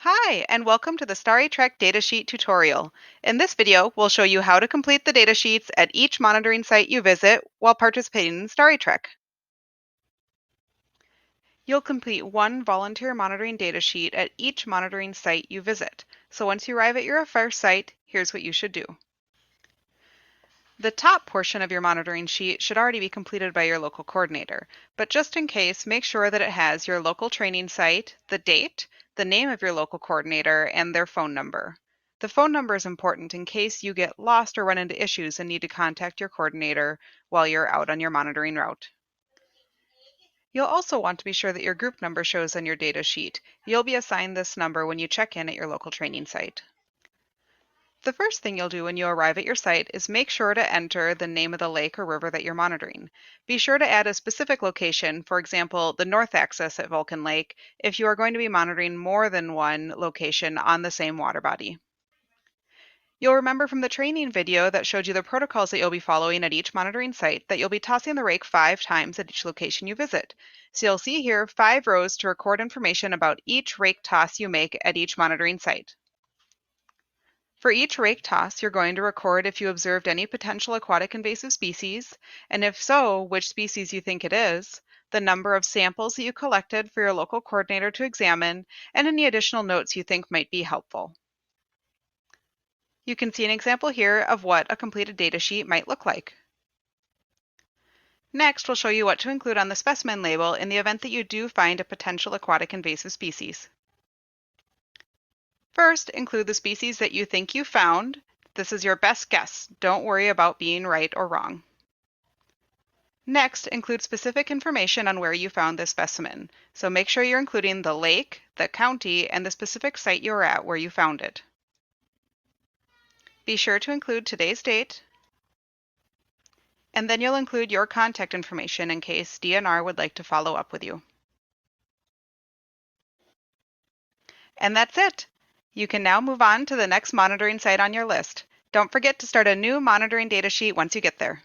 Hi, and welcome to the Starry Trek Datasheet tutorial. In this video, we'll show you how to complete the datasheets at each monitoring site you visit while participating in Starry Trek. You'll complete one volunteer monitoring datasheet at each monitoring site you visit. So once you arrive at your first site, here's what you should do. The top portion of your monitoring sheet should already be completed by your local coordinator, but just in case, make sure that it has your local training site, the date, the name of your local coordinator, and their phone number. The phone number is important in case you get lost or run into issues and need to contact your coordinator while you're out on your monitoring route. You'll also want to be sure that your group number shows on your data sheet. You'll be assigned this number when you check in at your local training site. The first thing you'll do when you arrive at your site is make sure to enter the name of the lake or river that you're monitoring. Be sure to add a specific location, for example, the north axis at Vulcan Lake, if you are going to be monitoring more than one location on the same water body. You'll remember from the training video that showed you the protocols that you'll be following at each monitoring site that you'll be tossing the rake 5 times at each location you visit. So you'll see here 5 rows to record information about each rake toss you make at each monitoring site. For each rake toss, you're going to record if you observed any potential aquatic invasive species, and if so, which species you think it is, the number of samples that you collected for your local coordinator to examine, and any additional notes you think might be helpful. You can see an example here of what a completed data sheet might look like. Next, we'll show you what to include on the specimen label in the event that you do find a potential aquatic invasive species. First, include the species that you think you found. This is your best guess. Don't worry about being right or wrong. Next, include specific information on where you found this specimen. So make sure you're including the lake, the county, and the specific site you're at where you found it. Be sure to include today's date, and then you'll include your contact information in case DNR would like to follow up with you. And that's it. You can now move on to the next monitoring site on your list. Don't forget to start a new monitoring datasheet once you get there.